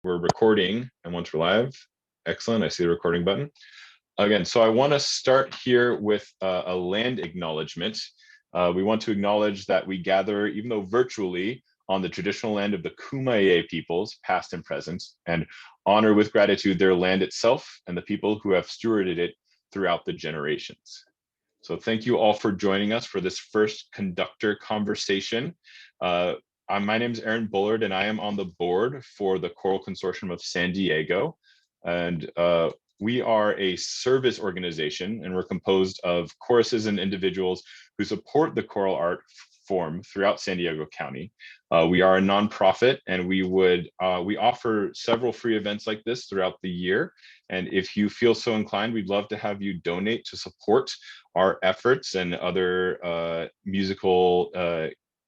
We're recording, and once we're live, excellent. I see the recording button. Again, so I want to start here with a land acknowledgement. We want to acknowledge that we gather, even though virtually, on the traditional land of the Kumeyaay peoples, past and present, and honor with gratitude their land itself and the people who have stewarded it throughout the generations. So thank you all for joining us for this first conductor conversation. My name is Aaron Bullard, and I am on the board for the Choral Consortium of San Diego. And we are a service organization, and we're composed of choruses and individuals who support the choral art form throughout San Diego County. We are a nonprofit, and we offer several free events like this throughout the year. And if you feel so inclined, we'd love to have you donate to support our efforts and other musical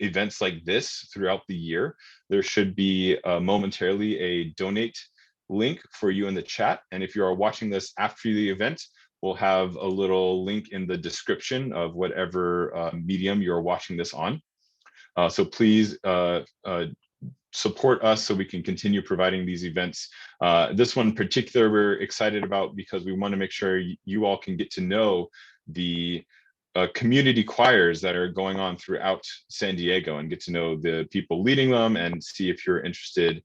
events like this throughout the year. There should be momentarily a donate link for you in the chat. And if you are watching this after the event, we'll have a little link in the description of whatever medium you're watching this on. So please support us so we can continue providing these events. This one in particular, we're excited about because we want to make sure you all can get to know the community choirs that are going on throughout San Diego and get to know the people leading them and see if you're interested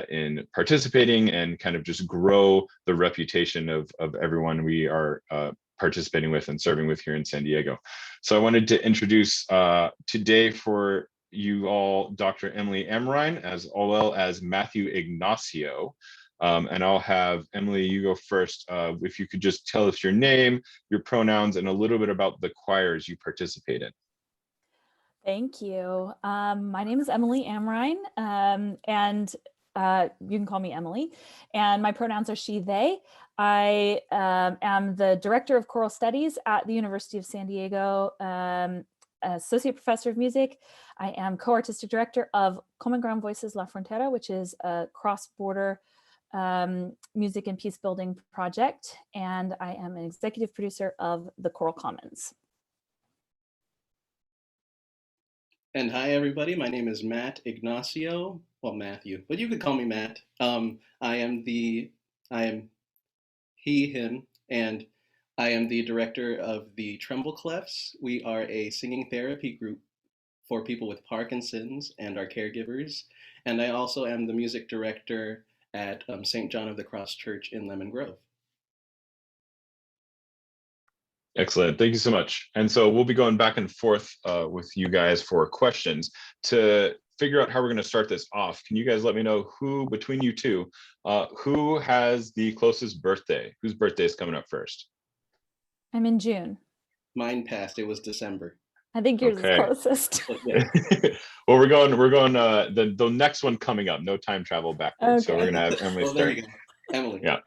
in participating and kind of just grow the reputation of everyone we are participating with and serving with here in San Diego. So I wanted to introduce today for you all Dr. Emilie Amrein, as well as Matthew Ignacio. And I'll have Emilie, you go first. If you could just tell us your name, your pronouns, and a little bit about the choirs you participate in. Thank you. My name is Emilie Amrein, and you can call me Emily. And my pronouns are she, they. I am the Director of Choral Studies at the University of San Diego, Associate Professor of Music. I am Co-Artistic Director of Common Ground Voices La Frontera, which is a cross-border music and peace building project, and I am an executive producer of the Choral Commons. And hi everybody, my name is Matt Ignacio, well Matthew, but you could call me Matt. I am he, him, and I am the director of the Tremble Clefs. We are a singing therapy group for people with Parkinson's and our caregivers. And I also am the music director at St. John of the Cross Church in Lemon Grove. Excellent, thank you so much. And so we'll be going back and forth with you guys for questions. To figure out how we're gonna start this off, can you guys let me know who, between you two, who has the closest birthday? Whose birthday is coming up first? I'm in June. Mine passed, it was December. I think yours is closest. Well, we're going the next one coming up, no time travel backwards. Okay. So we're gonna have Emily well, start. There you go. Emily. Yeah.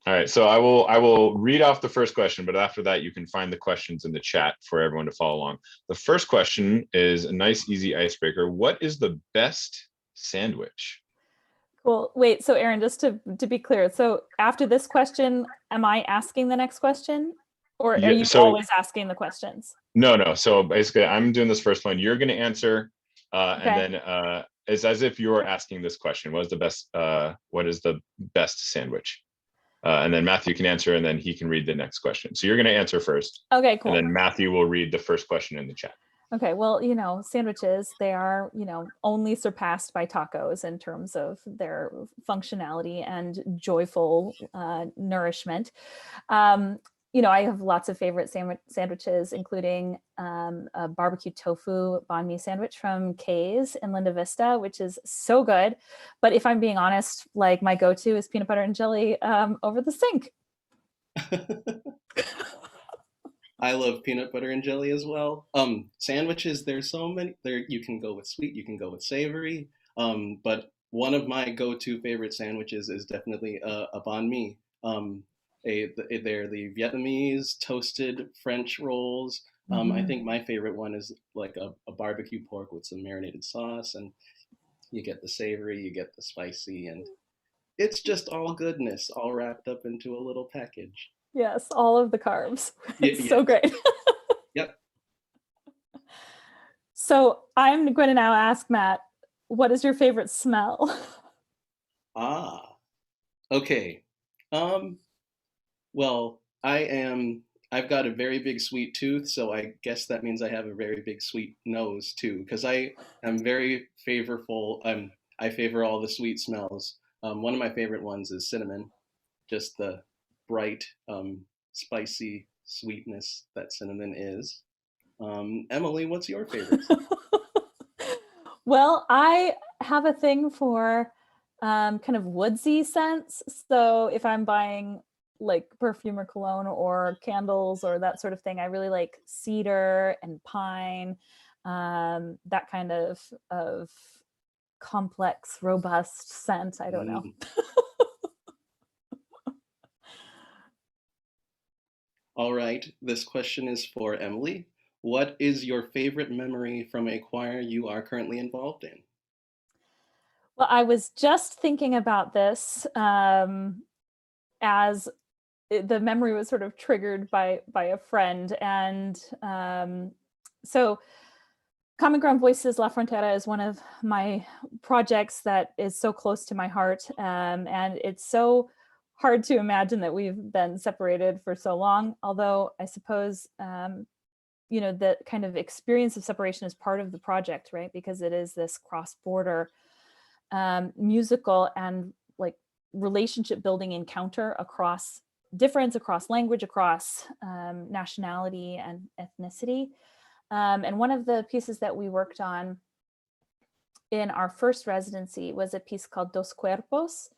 All right, so I will read off the first question, but after that you can find the questions in the chat for everyone to follow along. The first question is a nice, easy icebreaker. What is the best sandwich? Cool. Wait, so Aaron, just to be clear, so after this question, am I asking the next question? Or are you always asking the questions? No. So basically, I'm doing this first one. You're going to answer, okay. And then it's as if you're asking this question. What is the best sandwich? And then Matthew can answer, and then he can read the next question. So you're going to answer first. Okay, cool. And then Matthew will read the first question in the chat. Okay, well, sandwiches, they are, only surpassed by tacos in terms of their functionality and joyful nourishment. I have lots of favorite sandwiches, including a barbecue tofu banh mi sandwich from Kay's in Linda Vista, which is so good. But if I'm being honest, like my go-to is peanut butter and jelly over the sink. I love peanut butter and jelly as well. Sandwiches, there's so many. You can go with sweet, you can go with savory. But one of my go-to favorite sandwiches is definitely a banh mi. They're the Vietnamese toasted French rolls. I think my favorite one is like a barbecue pork with some marinated sauce, and you get the savory, you get the spicy, and it's just all goodness, all wrapped up into a little package. Yes, all of the carbs. It's yeah. So great. Yep. So I'm going to now ask Matt, what is your favorite smell? Ah. Okay. Well, I've got a very big sweet tooth, so I guess that means I have a very big sweet nose too, because I am very favorable. I favor all the sweet smells. One of my favorite ones is cinnamon, just the bright, spicy sweetness that cinnamon is. Emily, what's your favorite? Well, I have a thing for kind of woodsy scents. So if I'm buying like perfume or cologne or candles or that sort of thing, I really like cedar and pine, that kind of complex, robust scent. I don't know. Mm. All right, this question is for Emily. What is your favorite memory from a choir you are currently involved in? Well, I was just thinking about this as the memory was sort of triggered by a friend, and so Common Ground Voices La Frontera is one of my projects that is so close to my heart, and it's so hard to imagine that we've been separated for so long. Although I suppose the kind of experience of separation is part of the project, right? Because it is this cross-border musical and like relationship building encounter across difference, across language, across nationality and ethnicity. And one of the pieces that we worked on in our first residency was a piece called Dos Cuerpos,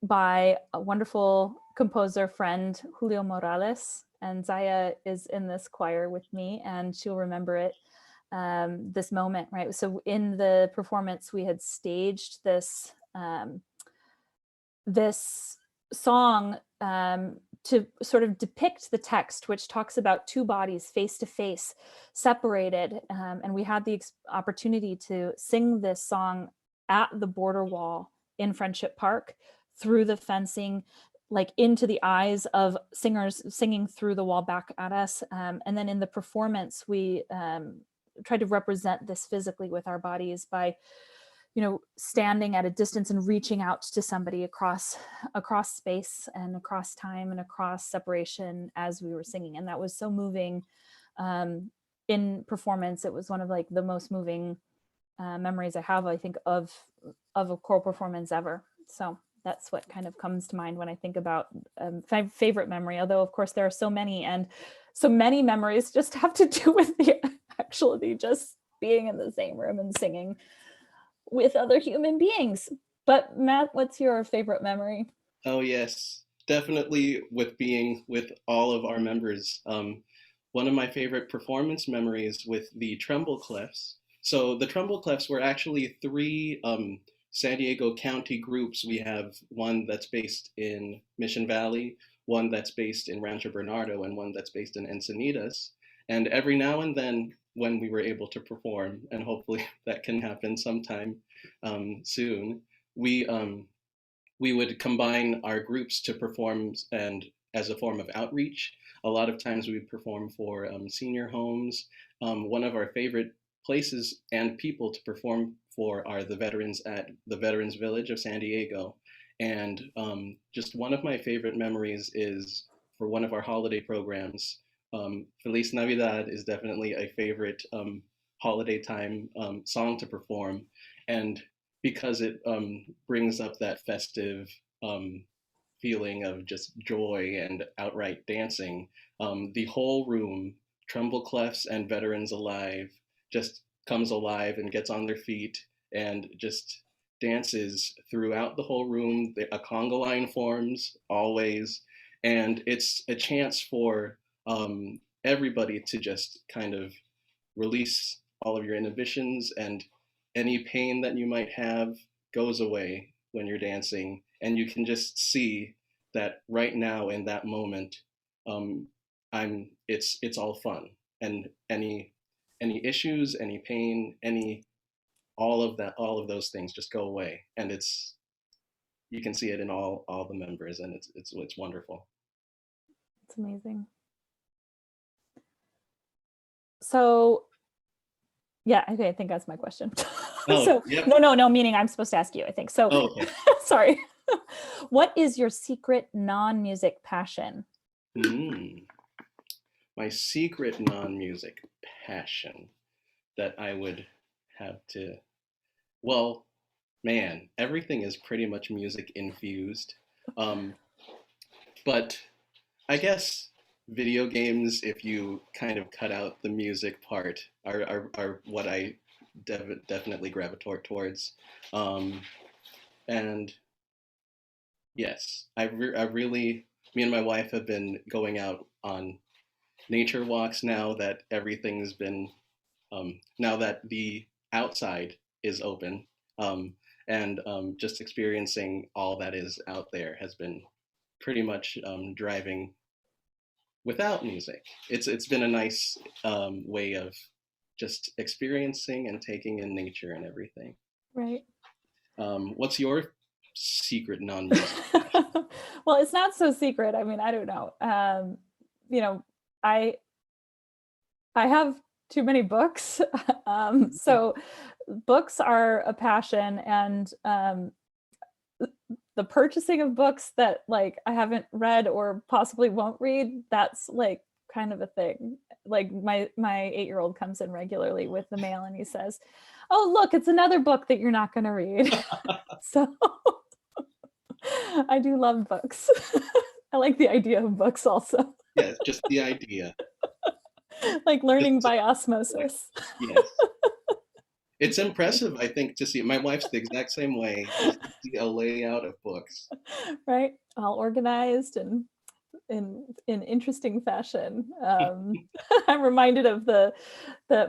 by a wonderful composer friend, Julio Morales. And Zaya is in this choir with me, and she'll remember it, this moment, right? So in the performance, we had staged this this song to sort of depict the text, which talks about two bodies face to face, separated. And we had the opportunity to sing this song at the border wall in Friendship Park, through the fencing, like into the eyes of singers singing through the wall back at us. And then in the performance, we tried to represent this physically with our bodies by standing at a distance and reaching out to somebody across space and across time and across separation as we were singing. And that was so moving in performance. It was one of like the most moving memories I have, I think, of a choral performance ever. So that's what kind of comes to mind when I think about favorite memory, although of course there are so many, and so many memories just have to do with the actually just being in the same room and singing with other human beings. But Matt, what's your favorite memory? Oh, yes, definitely with being with all of our members. One of my favorite performance memories with the Tremble Clefs. So the Tremble Clefs were actually three San Diego County groups. We have one that's based in Mission Valley, one that's based in Rancho Bernardo, and one that's based in Encinitas. And every now and then, when we were able to perform, and hopefully that can happen sometime soon, we we would combine our groups to perform and as a form of outreach. A lot of times we would perform for senior homes. One of our favorite places and people to perform for are the veterans at the Veterans Village of San Diego. And just one of my favorite memories is for one of our holiday programs. Feliz Navidad is definitely a favorite holiday time song to perform. And because it brings up that festive feeling of just joy and outright dancing. The whole room, Tremble Clefs and Veterans Alive, just comes alive and gets on their feet and just dances throughout the whole room. A conga line forms always, and it's a chance for everybody to just kind of release all of your inhibitions, and any pain that you might have goes away when you're dancing. And you can just see that right now in that moment, it's all fun, and any issues, any pain, any all of those things just go away, and you can see it in all the members, and it's wonderful. It's amazing. So yeah, I think that's my question. Oh, So yep. no, meaning I'm supposed to ask you, I think. So Oh, okay. sorry. What is your secret non-music passion? My secret non-music passion that I would have to, well, man, everything is pretty much music infused. But I guess video games, if you kind of cut out the music part, are what I definitely gravitate towards. Um, and yes, I really, me and my wife have been going out on nature walks now that everything's been, now that the outside is open. And just experiencing all that is out there has been pretty much driving without music. It's been a nice way of just experiencing and taking in nature and everything. Right. What's your secret non-music? Well, it's not so secret. I mean, I don't know. You know, I have too many books. So books are a passion, and the purchasing of books that like I haven't read or possibly won't read, that's like kind of a thing. Like my 8-year-old comes in regularly with the mail and he says, "Oh, look, it's another book that you're not going to read." So I do love books. I like the idea of books also. Yeah, just the idea. Like learning by osmosis. Yes. It's impressive, I think, to see. My wife's the exact same way. Just to see a layout of books. Right, all organized and in interesting fashion. I'm reminded of the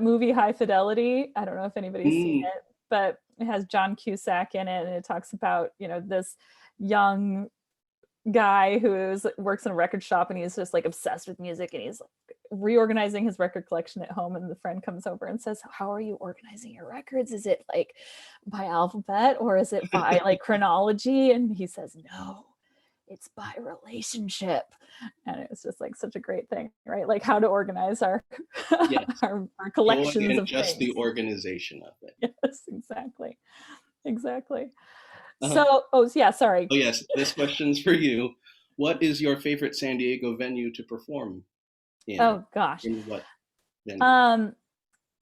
movie High Fidelity. I don't know if anybody's seen it, but it has John Cusack in it, and it talks about, you know, this young guy who works in a record shop, and he's just like obsessed with music, and he's like reorganizing his record collection at home, and the friend comes over and says, "How are you organizing your records? Is it like by alphabet or is it by like chronology?" And he says, "No, it's by relationship." And it was just like such a great thing, right? Like how to organize our Yes. our collections of just things. the organization of it. Yes, exactly. So, oh yeah, sorry. Oh yes, this question's for you. What is your favorite San Diego venue to perform in? Oh gosh. In what venue?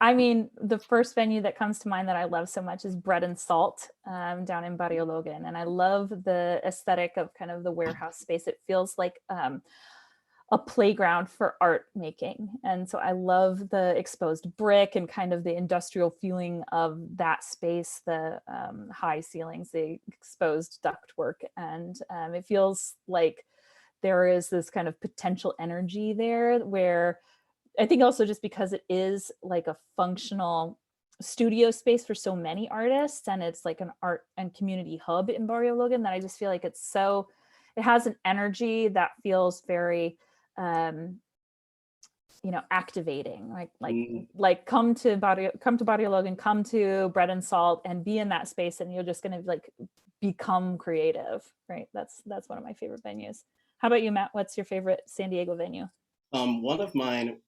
I mean, the first venue that comes to mind that I love so much is Bread and Salt down in Barrio Logan. And I love the aesthetic of kind of the warehouse space. It feels like a playground for art making. And so I love the exposed brick and kind of the industrial feeling of that space, the high ceilings, the exposed ductwork. And it feels like there is this kind of potential energy there, where I think also just because it is like a functional studio space for so many artists, and it's like an art and community hub in Barrio Logan, that I just feel like it has an energy that feels very you know, activating, like come to Barrio Logan, come to Bread and Salt and be in that space, and you're just going to like become creative, right? That's one of my favorite venues. How about you, Matt? What's your favorite San Diego venue? One of mine,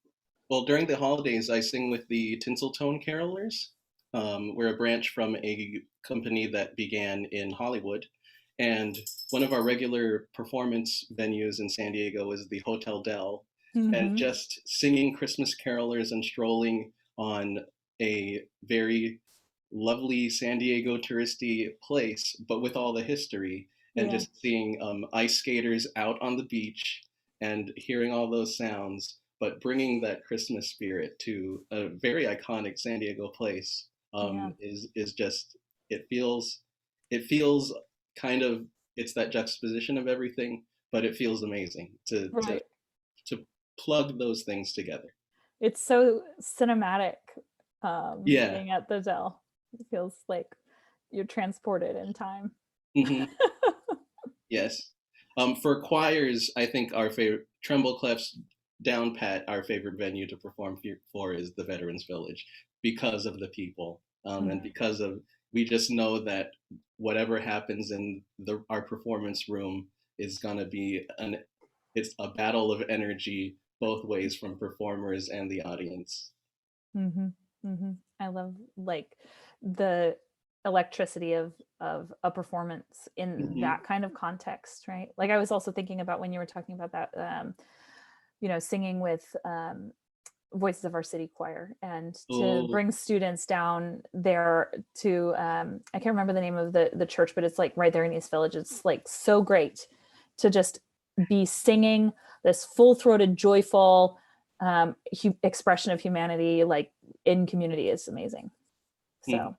well, during the holidays, I sing with the Tinseltone Carolers. We're a branch from a company that began in Hollywood. And one of our regular performance venues in San Diego is the Hotel Del. And just singing Christmas carolers and strolling on a very lovely San Diego touristy place, but with all the history, and just seeing ice skaters out on the beach and hearing all those sounds, but bringing that Christmas spirit to a very iconic San Diego place is just, it feels kind of, it's that juxtaposition of everything, but it feels amazing to plug those things together. It's so cinematic. Being at the Dell, it feels like you're transported in time. Yes. For choirs, I think our favorite, Tremble Clefs down pat, our favorite venue to perform for is the Veterans Village, because of the people, and because of, we just know that whatever happens in our performance room is gonna be it's a battle of energy both ways, from performers and the audience. I love like the electricity of a performance in that kind of context, right? Like I was also thinking about when you were talking about that, singing with Voices of Our City Choir, and to bring students down there to I can't remember the name of the church, but it's like right there in East Village. It's like so great to just be singing this full-throated, joyful expression of humanity, like in community, is amazing. So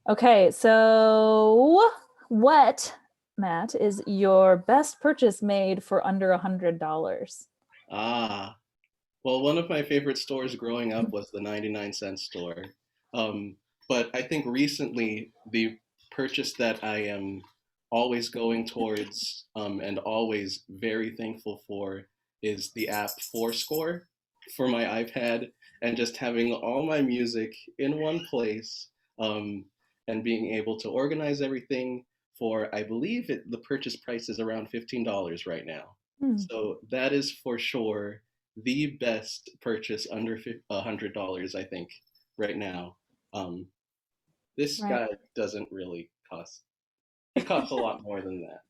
okay, so what, Matt, is your best purchase made for under $100? Well, one of my favorite stores growing up was the 99-cent store. But I think recently the purchase that I am always going towards and always very thankful for is the app Fourscore for my iPad, and just having all my music in one place, and being able to organize everything for, I believe the purchase price is around $15 right now. So that is for sure the best purchase under $100, I think, right now. This guy doesn't really cost. It costs a lot more than that.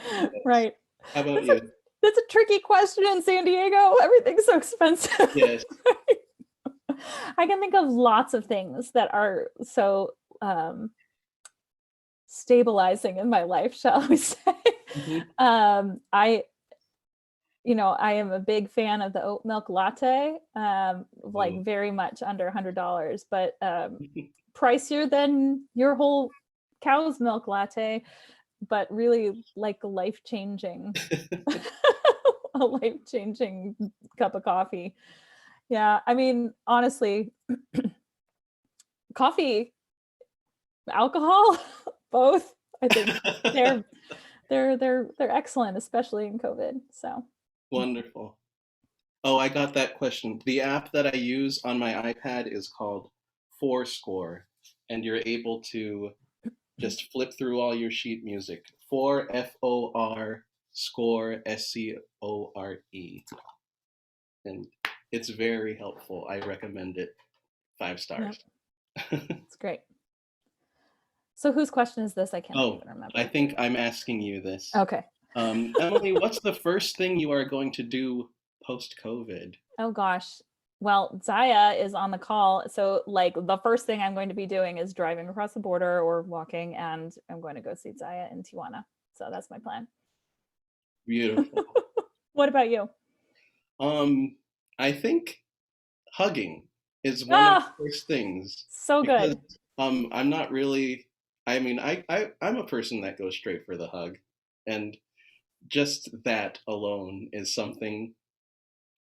Yes. Right. How about you? That's a tricky question in San Diego. Everything's so expensive. Yes. I can think of lots of things that are so stabilizing in my life, shall we say. I am a big fan of the oat milk latte, like very much under $100, but pricier than your whole cow's milk latte, but really like a life-changing cup of coffee. Yeah, I mean, honestly, coffee, alcohol, both, I think they're excellent, especially in COVID. So wonderful. Oh, I got that question. The app that I use on my iPad is called Fourscore, and you're able to just flip through all your sheet music. FOR score SCORE, and it's very helpful. I recommend it. 5 stars. Yep. It's great. So whose question is this? I can't even remember. I think I'm asking you this. Okay. Emily, what's the first thing you are going to do post-COVID? Oh gosh. Well, Zaya is on the call. So like the first thing I'm going to be doing is driving across the border or walking, and I'm going to go see Zaya in Tijuana. So that's my plan. Beautiful. What about you? I think hugging is one of the first things. So good. I'm not really, I mean, I'm a person that goes straight for the hug, and just that alone is something,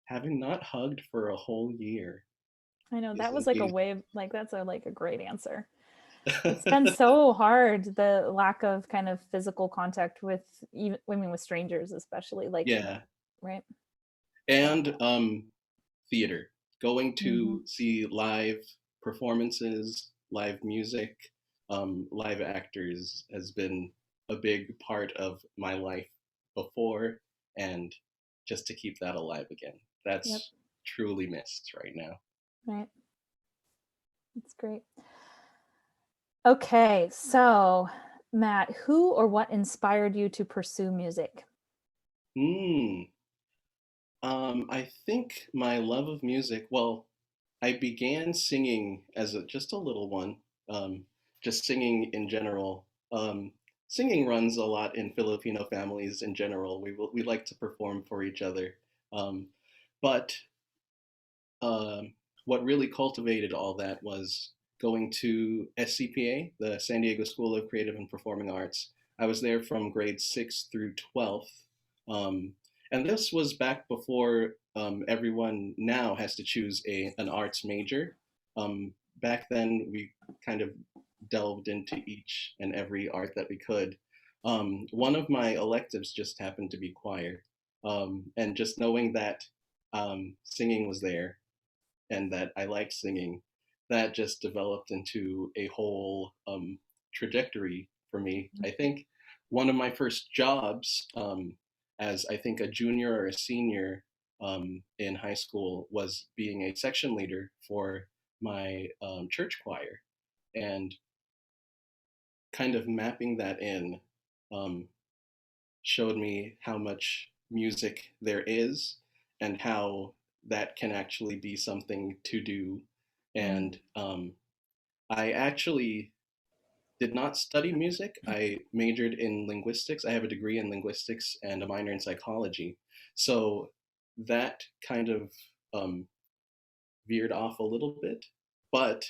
having not hugged for a whole year. I know, that was like a wave, like that's a great answer. It's been so hard, the lack of kind of physical contact with with strangers, especially, like, yeah, right. And theater, going to see live performances, live music, live actors has been a big part of my life before, and just to keep that alive again, that's truly missed right now. Right. That's great. Okay, so Matt, who or what inspired you to pursue music? I think my love of music, well, I began singing as just a little one, just singing in general. Singing runs a lot in Filipino families in general. We like to perform for each other. But what really cultivated all that was going to SCPA, the San Diego School of Creative and Performing Arts. I was there from grade 6th through 12th. And this was back before everyone now has to choose an arts major. Back then, we kind of delved into each and every art that we could. One of my electives just happened to be choir. And just knowing that singing was there and that I liked singing, that just developed into a whole trajectory for me. I think one of my first jobs as I think a junior or a senior in high school was being a section leader for my church choir. and kind of mapping that in showed me how much music there is and how that can actually be something to do. And I actually did not study music. I majored in linguistics. I have a degree in linguistics and a minor in psychology. So that kind of veered off a little bit. But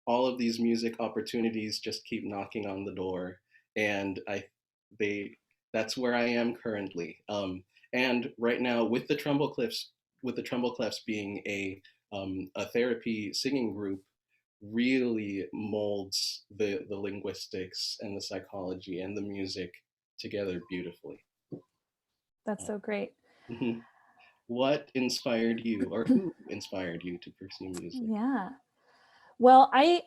all of these music opportunities just keep knocking on the door, and they that's where I am currently. And right now, with the Tremble Clefs, being a therapy singing group, really molds the linguistics and the psychology and the music together beautifully. That's so great. What inspired you, or who inspired you to pursue music? Yeah. Well, I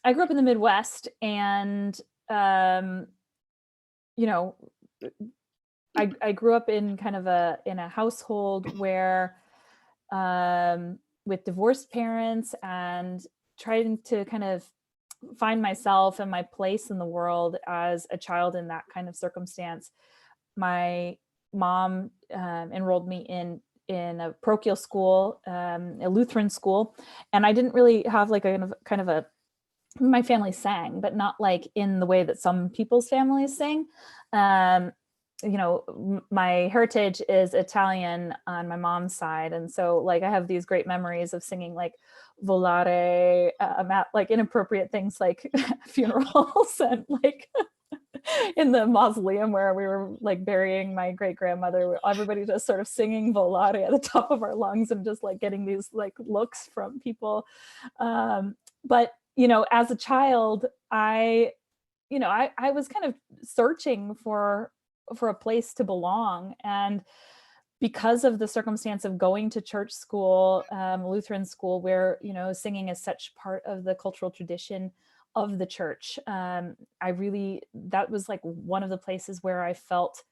grew up in the Midwest, and you know, I grew up in kind of in a household where with divorced parents, and trying to kind of find myself and my place in the world as a child in that kind of circumstance. My mom enrolled me in a parochial school, a Lutheran school, and I didn't really have like a kind of a, my family sang, but not like in the way that some people's families sing. You know, my heritage is Italian on my mom's side, and so like I have these great memories of singing like volare at like inappropriate things like funerals and like in the mausoleum where we were like burying my great grandmother, everybody just sort of singing volare at the top of our lungs and just like getting these like looks from people. But you know, as a child, I was kind of searching for a place to belong, and because of the circumstance of going to church school, Lutheran school, where, you know, singing is such part of the cultural tradition of the church, that was like one of the places where I felt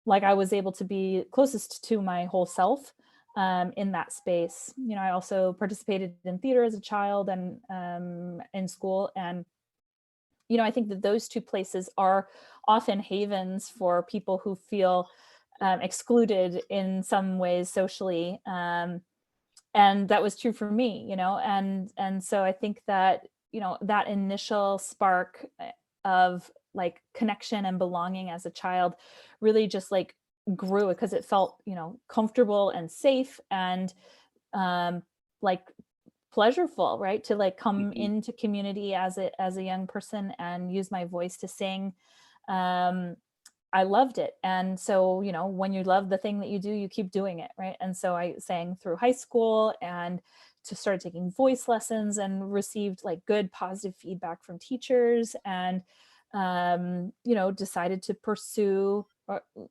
like I was able to be closest to my whole self in that space. You know, I also participated in theater as a child and in school. And, you know, I think that those two places are often havens for people who feel excluded in some ways socially. And that was true for me, you know, and so I think that, you know, that initial spark of like connection and belonging as a child really just like grew, because it felt, you know, comfortable and safe and like pleasureful, right, to like come into community as a young person and use my voice to sing. I loved it. And so, you know, when you love the thing that you do, you keep doing it, right? And so I sang through high school and started taking voice lessons and received like good positive feedback from teachers, and you know, decided to pursue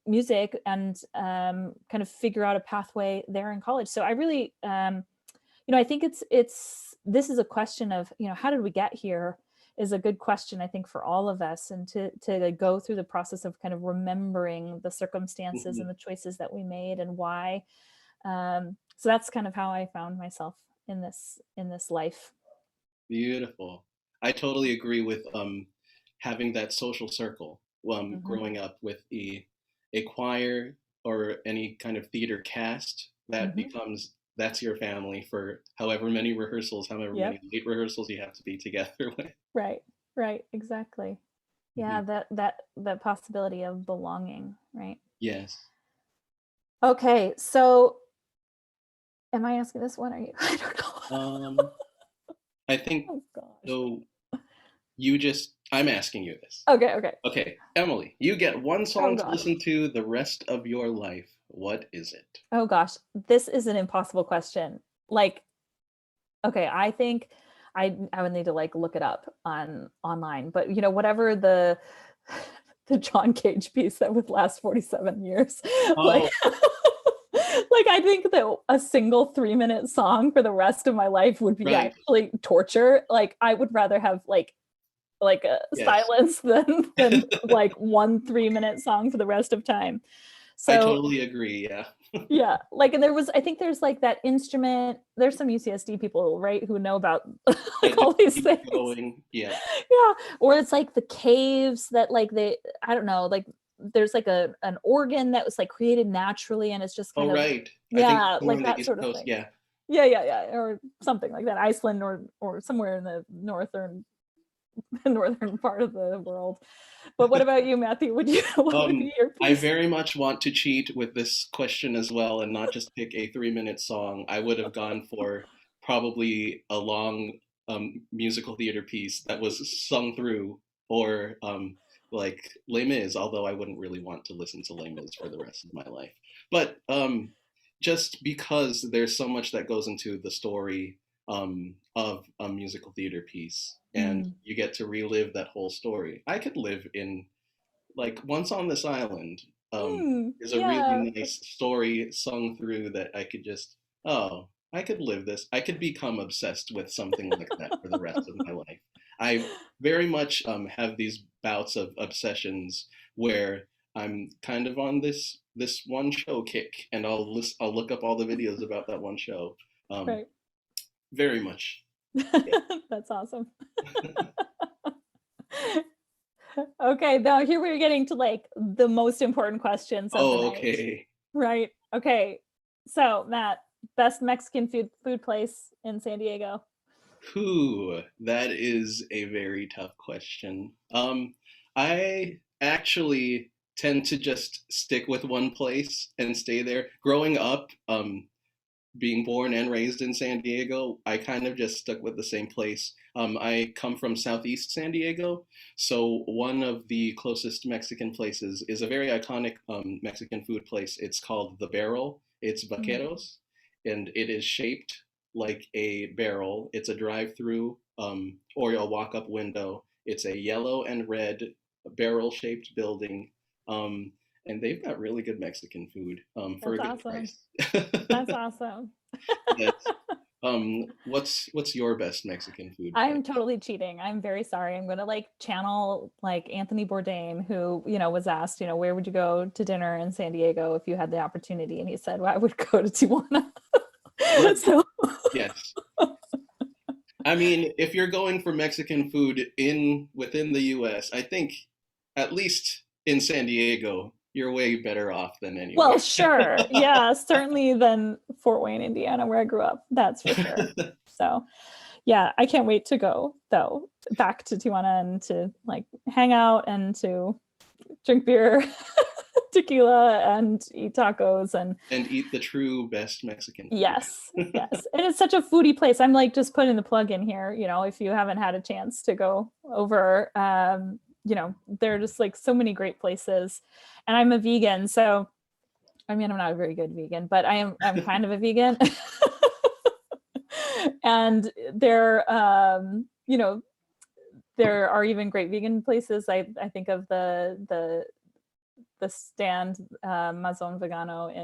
music and kind of figure out a pathway there in college. So I really you know, I think this is a question of, you know, how did we get here is a good question, I think, for all of us, and to go through the process of kind of remembering the circumstances and the choices that we made and why. So that's kind of how I found myself in this life. Beautiful. I totally agree with having that social circle. Growing up with a choir or any kind of theater cast, that that's your family for however many rehearsals, however many late rehearsals you have to be together with. Right, exactly. Yeah, that possibility of belonging, right? Yes. Okay, so am I asking this one? Are you? I don't know. I think so. I'm asking you this. Okay, Emily, you get one song to listen to the rest of your life. What is it? Oh gosh, this is an impossible question. Like, okay, I think I would need to like look it up online, but you know, whatever the John Cage piece that would last 47 years. Like like I think that a single 3-minute song for the rest of my life would be actually torture. Like I would rather have like a silence than like one 3-minute song for the rest of time. So I totally agree. Yeah. Yeah, like, and I think there's like that instrument, there's some UCSD people, right, who know about Yeah, like all just these keep things. going. Yeah. Yeah, or it's like the caves that like I don't know, like there's like an organ that was like created naturally and it's just Oh, kind of, right. I think yeah, more like on the that East sort of Coast. thing. Yeah. Yeah, or something like that, Iceland or somewhere in the northern part of the world. But what about you, Matthew? What would be your I piece? very much want to cheat with this question as well and not just pick a 3-minute song. I would have gone for probably a long musical theater piece that was sung through, or like Les Mis, although I wouldn't really want to listen to Les Mis for the rest of my life. But just because there's so much that goes into the story of a musical theater piece, and Mm. you get to relive that whole story. I could live in, like, Once on This Island is a Yeah, really nice story sung through that I could just, oh, I could live this. I could become obsessed with something like that for the rest of my life. I very much have these bouts of obsessions where I'm kind of on this one show kick, and I'll look up all the videos about that one show. Um, right. very much. That's awesome. Okay, now here we're getting to like the most important questions of the Oh, night. okay. Right. Okay. So, Matt, best Mexican food place in San Diego? Whew, that is a very tough question. I actually tend to just stick with one place and stay there. Growing up, being born and raised in San Diego, I kind of just stuck with the same place. I come from Southeast San Diego, so one of the closest Mexican places is a very iconic Mexican food place. It's called The Barrel. It's Mm, Vaqueros, and it is shaped like a barrel. It's a drive-through or a walk-up window. It's a yellow and red barrel-shaped building. Um, and they've got really good Mexican food for that's a good awesome. price. That's awesome. Yes. What's your best Mexican food place? I'm totally cheating. I'm very sorry. I'm going to like channel like Anthony Bourdain, who, was asked, where would you go to dinner in San Diego if you had the opportunity? And he said, well, I would go to Tijuana. Let So, Yes. I mean, if you're going for Mexican food in within the US, I think at least in San Diego, you're way better off than well, anywhere. sure. Yeah, certainly than Fort Wayne, Indiana, where I grew up. That's for sure. So, yeah, I can't wait to go though back to Tijuana and to like hang out and to drink beer, tequila, and eat tacos. And And eat the true best Mexican food. yes, yes, and it's such a foodie place. I'm like just putting the plug in here. If you haven't had a chance to go over, there are just like so many great places. And I'm a vegan, so I mean, I'm not a very good vegan, but I'm kind of a vegan. And there are even great vegan places. I think of the stand Mazon Vegano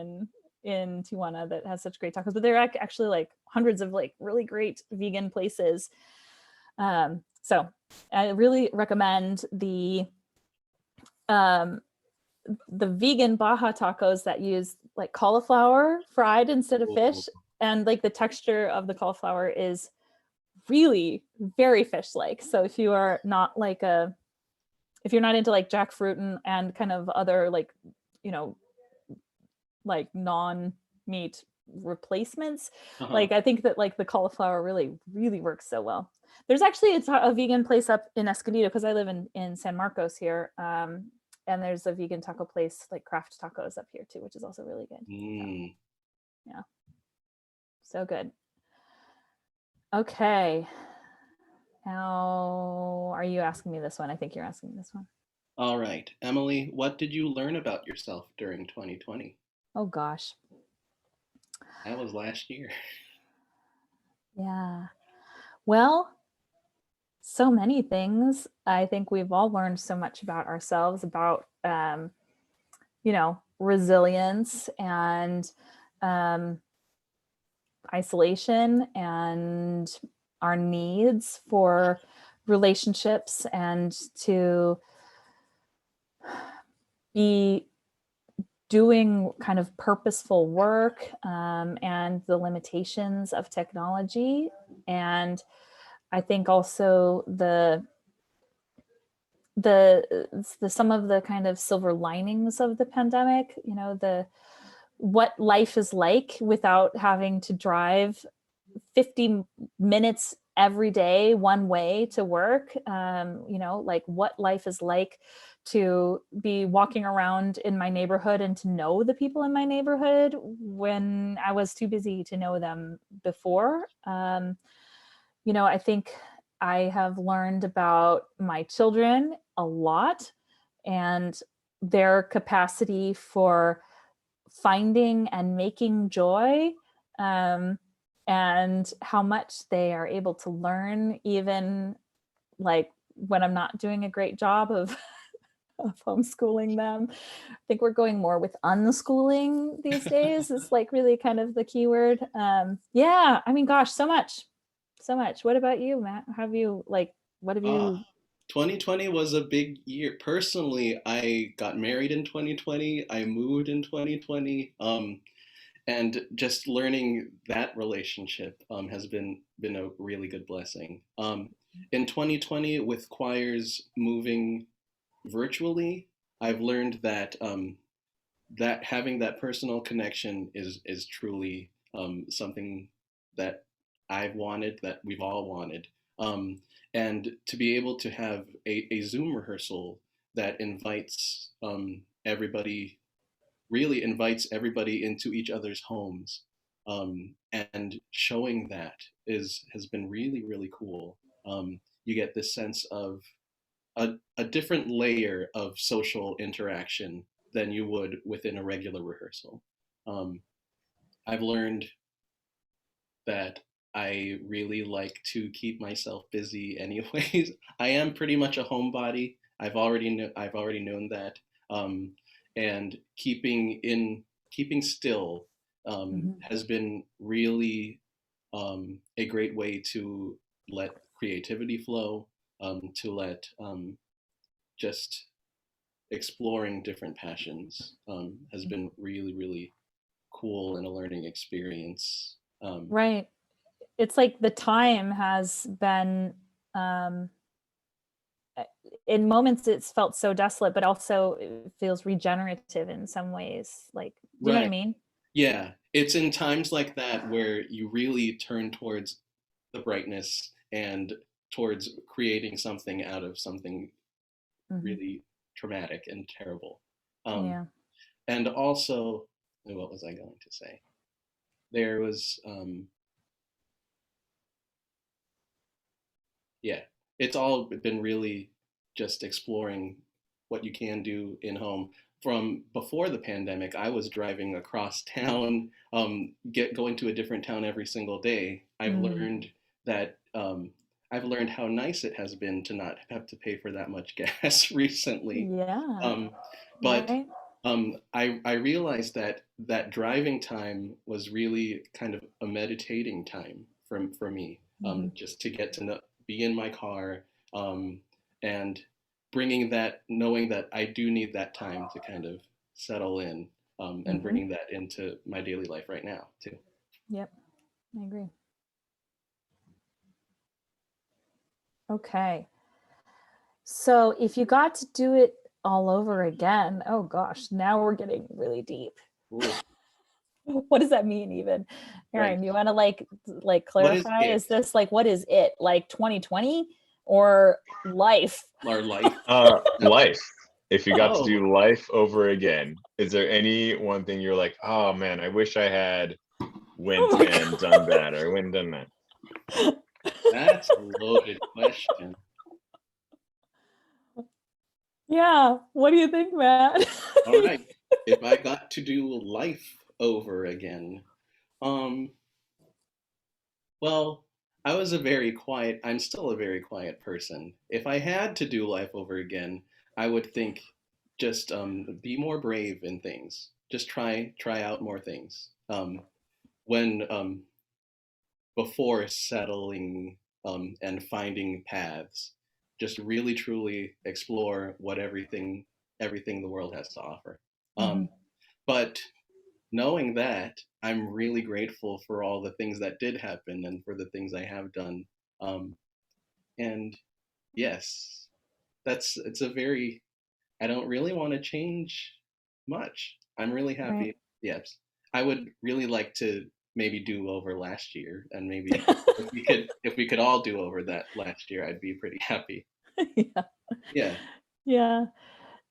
in Tijuana that has such great tacos, but there are actually like hundreds of like really great vegan places. So I really recommend the vegan Baja tacos that use like cauliflower fried instead of Oh, fish. And like the texture of the cauliflower is really very fish-like. So if you are not like if you're not into like jackfruit and kind of other you know, like non-meat replacements, uh-huh. like I think that like the cauliflower really, really works so well. There's actually a vegan place up in Escondido because I live in San Marcos here. And there's a vegan taco place like Craft Tacos up here too, which is also really good. So Mm. yeah, so good. Okay. Now, are you asking me this one? I think you're asking me this one. All right. Emily, what did you learn about yourself during 2020? Oh gosh. That was last year. Yeah. Well, so many things. I think we've all learned so much about ourselves, about resilience and um, isolation and our needs for relationships and to be doing kind of purposeful work, and the limitations of technology. And I think also the some of the kind of silver linings of the pandemic, you know, the what life is like without having to drive 50 minutes every day one way to work. You know, like what life is like to be walking around in my neighborhood and to know the people in my neighborhood when I was too busy to know them before. You know, I think I have learned about my children a lot and their capacity for finding and making joy, and how much they are able to learn, even like when I'm not doing a great job of homeschooling them. I think we're going more with unschooling these days is like really kind of the key word. Yeah, I mean, gosh, so much. What about you, Matt? Have you like, what have Uh, you? 2020 was a big year. Personally, I got married in 2020. I moved in 2020. And just learning that relationship has been a really good blessing. In 2020, with choirs moving virtually, I've learned that that having that personal connection is truly something that I've wanted, that we've all wanted. Um, and to be able to have a Zoom rehearsal that invites everybody, really invites everybody into each other's homes, and showing that has been really, really cool. You get this sense of a different layer of social interaction than you would within a regular rehearsal. Um, I've learned that I really like to keep myself busy anyways. I am pretty much a homebody. I've already known that. Um, and keeping still Mhm. has been really a great way to let creativity flow, to let just exploring different passions has been really, really cool and a learning experience. Right. It's like the time has been, um, uh, in moments it's felt so desolate, but also it feels regenerative in some ways. Like, do you know what I Right. mean? Yeah. It's in times like that where you really turn towards the brightness and towards creating something out of something Hmm. really traumatic and terrible. Um, Yeah. and also, what was I going to say? There was, yeah, it's all been really just exploring what you can do in home. From before the pandemic, I was driving across town, going to a different town every single day. Mm. That I've learned how nice it has been to not have to pay for that much gas recently. Yeah. Um, but Right. I realized that that driving time was really kind of a meditating time for me, Hmm. just to get to know, be in my car, um, and bringing that, knowing that I do need that time to kind of settle in, and Hmm. bringing that into my daily life right now too. Yep. I agree. Okay. So if you got to do it all over again, oh gosh, now we're getting really deep. Ooh, What does that mean even? right. Aaron, you want to like What is clarify? it? Is this like, what is it? Like 2020 or life? Our life? Life. If you got to Oh, do life over again, is there any one thing you're like, oh man, I wish I had went Oh my and done that or went and done that? God. that's a loaded question. Yeah. What do you think, Matt? All right. If I got to do life over again, um, well, I'm still a very quiet person. If I had to do life over again, I would think just be more brave in things. Just try out more things. When Before settling and finding paths, just really truly explore what everything the world has to offer. Hmm. Um, But knowing that, I'm really grateful for all the things that did happen and for the things I have done. Um, and yes, it's a very, I don't really want to change much. I'm really Right. happy. Yes. I would really like to maybe do over last year, and maybe if we could all do over that last year, I'd be pretty happy. Yeah. Yeah. Yeah.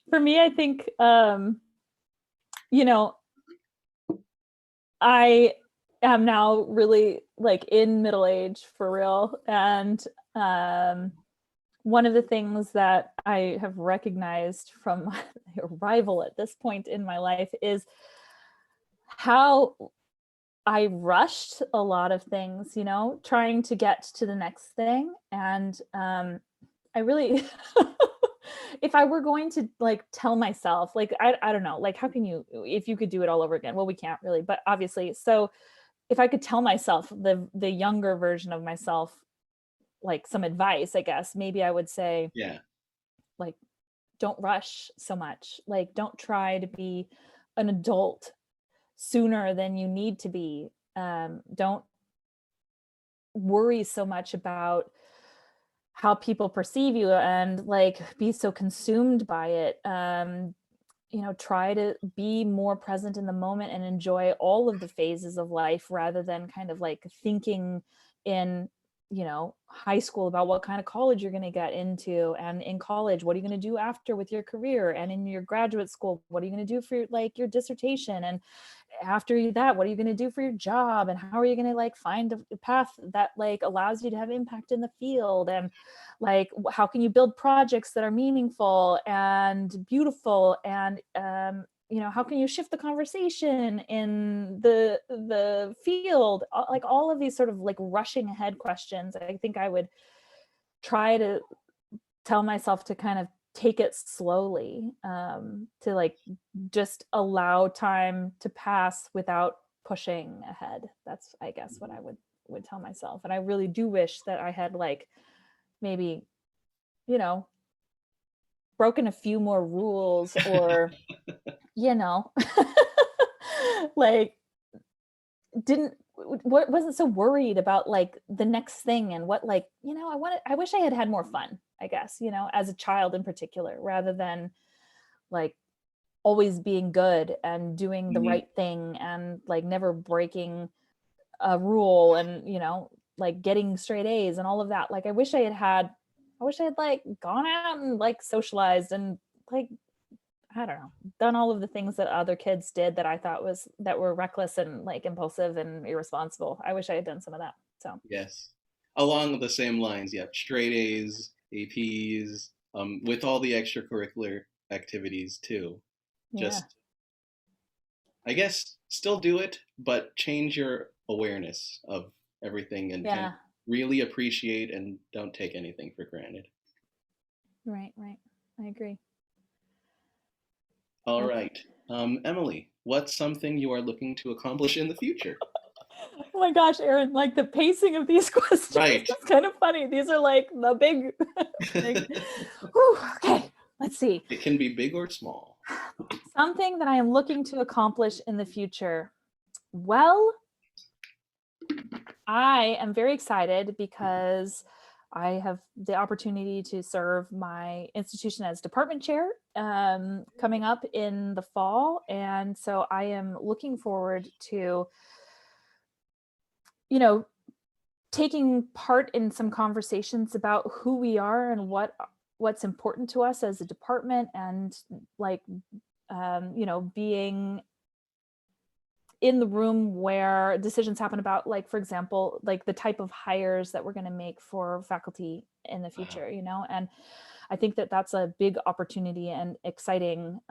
For me, I think, you know, I am now really like in middle age for real. And one of the things that I have recognized from my arrival at this point in my life is how I rushed a lot of things, trying to get to the next thing. And I really, if I were going to like tell myself, like, I don't know, like, how can you, if you could do it all over again? Well, we can't really, but obviously. So if I could tell myself, the younger version of myself, like some advice, I guess, maybe I would say, Yeah. like, don't rush so much. Like, don't try to be an adult sooner than you need to be. Don't worry so much about how people perceive you and like be so consumed by it. Try to be more present in the moment and enjoy all of the phases of life rather than kind of like thinking in, high school about what kind of college you're going to get into, and in college what are you going to do after with your career, and in your graduate school what are you going to do for your dissertation, and after that what are you going to do for your job, and how are you going to like find a path that like allows you to have impact in the field, and like how can you build projects that are meaningful and beautiful, and how can you shift the conversation in the field, like all of these sort of like rushing ahead questions. I think I would try to tell myself to kind of take it slowly, to like just allow time to pass without pushing ahead. That's, I guess, what I would tell myself. And I really do wish that I had like maybe, broken a few more rules, or like wasn't so worried about like the next thing, and what, like, I wish I had more fun, I guess, as a child in particular, rather than like always being good and doing the Mhm. right thing and like never breaking a rule, and like getting straight A's and all of that. Like I wish I had like gone out and like socialized and like, I don't know, done all of the things that other kids did that I thought that were reckless and like impulsive and irresponsible. I wish I had done some of that. So Yes. Along the same lines, yeah, straight A's, APs, with all the extracurricular activities too. yeah. Just, I guess, still do it, but change your awareness of everything and kind of Yeah. really appreciate and don't take anything for granted. Right. I agree. All Okay. right. Emily, what's something you are looking to accomplish in the future? Oh my gosh, Aaron, like the pacing of these questions Right. is kind of funny. These are like the big, big. Whew, okay, let's see. It can be big or small. Something that I am looking to accomplish in the future. Well, I am very excited because I have the opportunity to serve my institution as department chair, coming up in the fall. And so I am looking forward to, you know, taking part in some conversations about who we are and what's important to us as a department, and like, being in the room where decisions happen about, like, for example, like the type of hires that we're going to make for faculty in the Wow. future, and I think that that's a big opportunity and exciting,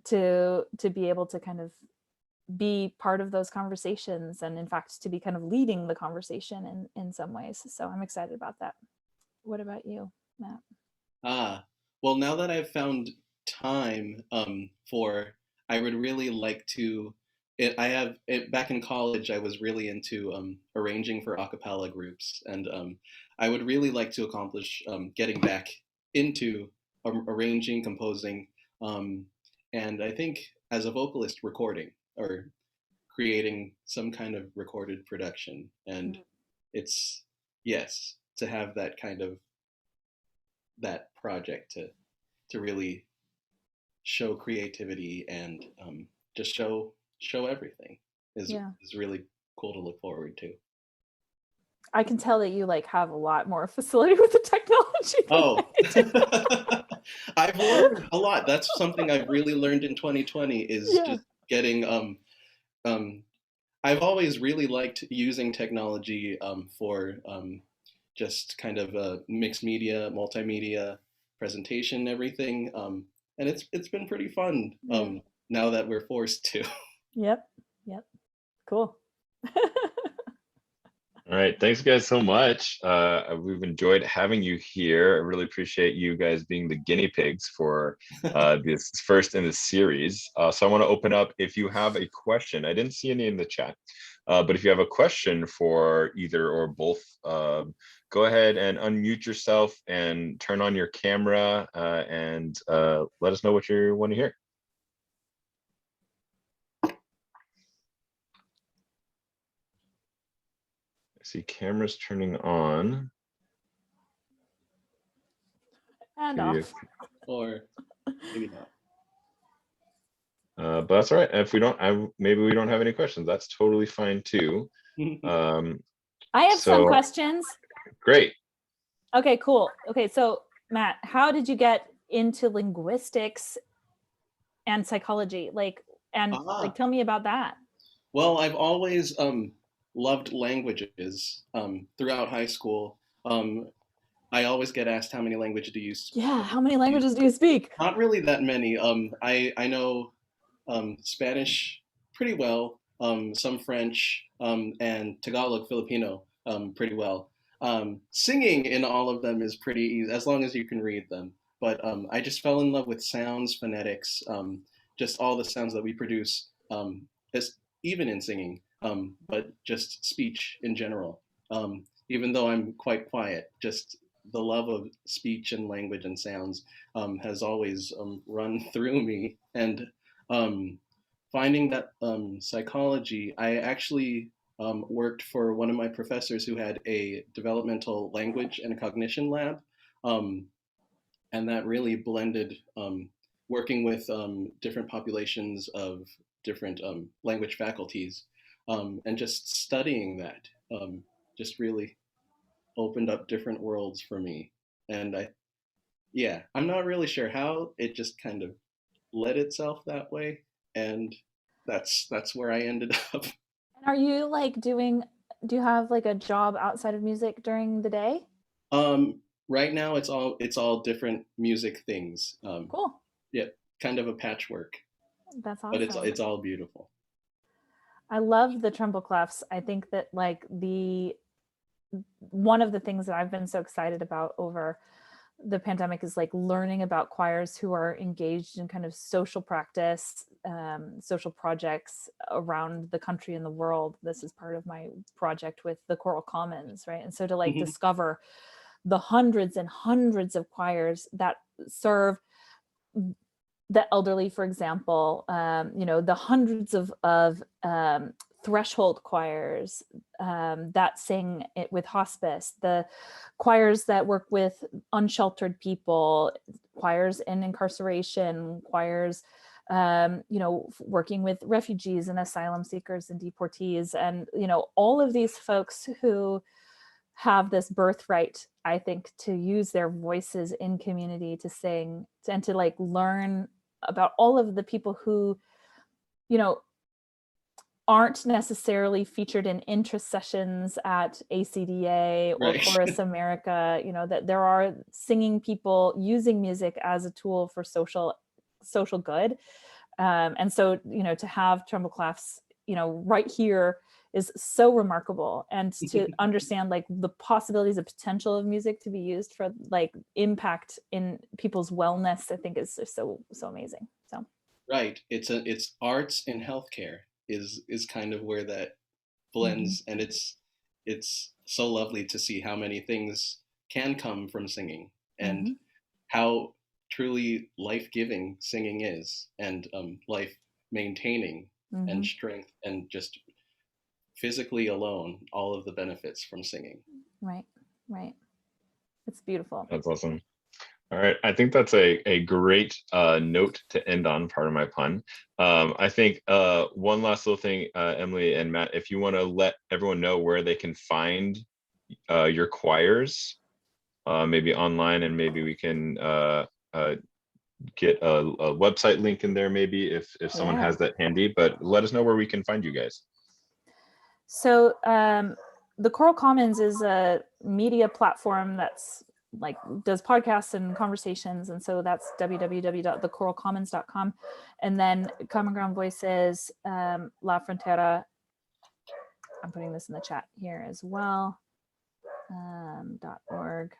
to be able to kind of be part of those conversations, and in fact to be kind of leading the conversation in some ways. So I'm excited about that. What about you, Matt? Ah, well, now that I've found time I would really like to. I have it back in college. I was really into arranging for a cappella groups, and I would really like to accomplish getting back into arranging, composing, um, and I think as a vocalist recording or creating some kind of recorded production. And it's, yes, to have that kind of, that project to really show creativity and just show everything is really cool to look forward to. I can tell that you like have a lot more facility with the technology. Oh, I've learned a lot. That's something I've really learned in 2020 is just getting I've always really liked using technology for just kind of mixed media, multimedia presentation, everything, and it's been pretty fun now that we're forced to. Yep. Cool. All right, thanks guys so much. We've enjoyed having you here. I really appreciate you guys being the guinea pigs for this first in the series. So I want to open up, if you have a question, I didn't see any in the chat, but if you have a question for either or both, go ahead and unmute yourself and turn on your camera and let us know what you want to hear. See cameras turning on and off, or maybe not. But that's all right. If we don't, maybe we don't have any questions. That's totally fine too. I have some questions. Great. Okay, cool. Okay, so Matt, how did you get into linguistics and psychology? Like tell me about that. Well, I've always loved languages throughout high school. I always get asked, how many languages do you speak? Yeah, how many languages do you speak? Not really that many. I know Spanish pretty well, some French, and Tagalog, Filipino pretty well. Singing in all of them is pretty easy, as long as you can read them. But I just fell in love with sounds, phonetics, just all the sounds that we produce, even in singing, but just speech in general. Even though I'm quite quiet, just the love of speech and language and sounds has always run through me. And finding that psychology, I actually worked for one of my professors who had a developmental language and cognition lab. And that really blended working with different populations of different language faculties, and just studying that just really opened up different worlds for me. And I'm not really sure how, it just kind of led itself that way. And that's where I ended up. And are you like do you have like a job outside of music during the day? Right now it's all different music things. Cool. Yeah, kind of a patchwork. That's awesome. But it's all beautiful. I love the Tremble Clefs. I think that like one of the things that I've been so excited about over the pandemic is like learning about choirs who are engaged in kind of social practice, social projects around the country and the world. This is part of my project with the Choral Commons, right? And so to like discover the hundreds and hundreds of choirs that serve the elderly, for example, the hundreds of threshold choirs that sing it with hospice, the choirs that work with unsheltered people, choirs in incarceration, choirs, working with refugees and asylum seekers and deportees, and, all of these folks who have this birthright, I think, to use their voices in community, to sing, and to like learn about all of the people who, aren't necessarily featured in interest sessions at ACDA or Right. Chorus America, that there are singing people using music as a tool for social good. And so, to have Tremble Clefs, right here is so remarkable, and to understand like the possibilities, of potential of music to be used for like impact in people's wellness, I think is just so amazing. So right, it's arts and healthcare is kind of where that blends, and it's so lovely to see how many things can come from singing, and how truly life-giving singing is, and life maintaining and strength and just physically alone, all of the benefits from singing. Right, right. It's beautiful. That's awesome. All right, I think that's a great note to end on, pardon my pun. I think one last little thing, Emily and Matt, if you want to let everyone know where they can find your choirs, maybe online, and maybe we can get a website link in there, maybe if someone has that handy, but let us know where we can find you guys. So the Choral Commons is a media platform that's like does podcasts and conversations, and so that's www.thechoralcommons.com. And then Common Ground Voices, La Frontera, I'm putting this in the chat here as well, .org.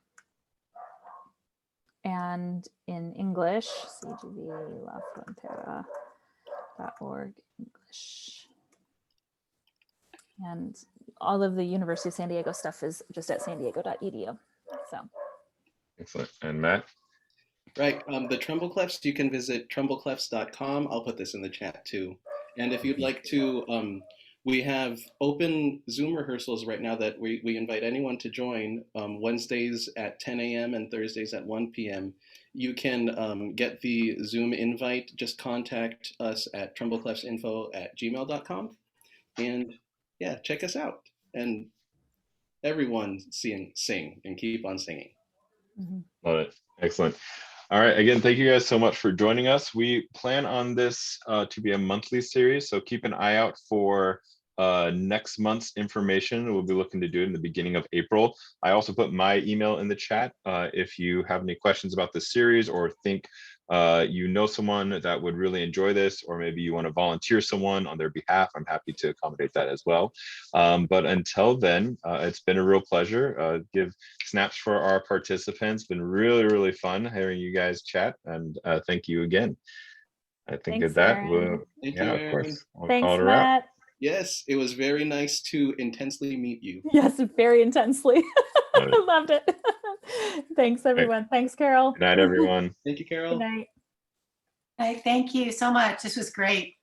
And in English, cgvlafrontera.org English. And all of the University of San Diego stuff is just at sandiego.edu. So. Excellent. And Matt? Right. The Tremble Clefs, you can visit trembleclefs.com. I'll put this in the chat too. And if you'd like to, we have open Zoom rehearsals right now that we invite anyone to join, Wednesdays at 10 a.m. and Thursdays at 1 p.m. You can get the Zoom invite. Just contact us at trembleclefsinfo@gmail.com. And yeah, check us out. And everyone sing and keep on singing. Love it. Excellent. All right. Again, thank you guys so much for joining us. We plan on this to be a monthly series, so keep an eye out for next month's information. We'll be looking to do it in the beginning of April. I also put my email in the chat. If you have any questions about this series or think you know someone that would really enjoy this, or maybe you want to volunteer someone on their behalf, I'm happy to accommodate that as well. But until then, it's been a real pleasure. Give snaps for our participants. Been really, really fun hearing you guys chat, and thank you again. I think Thanks, of that, Aaron. Thank yeah, you, of Aaron. course. Thanks, Matt. Yes, it was very nice to intensely meet you. Yes, very intensely. I loved it. Thanks, everyone. Right. Thanks, Carol. Good night, everyone. Thank you, Carol. Good night. Thank you so much. This was great.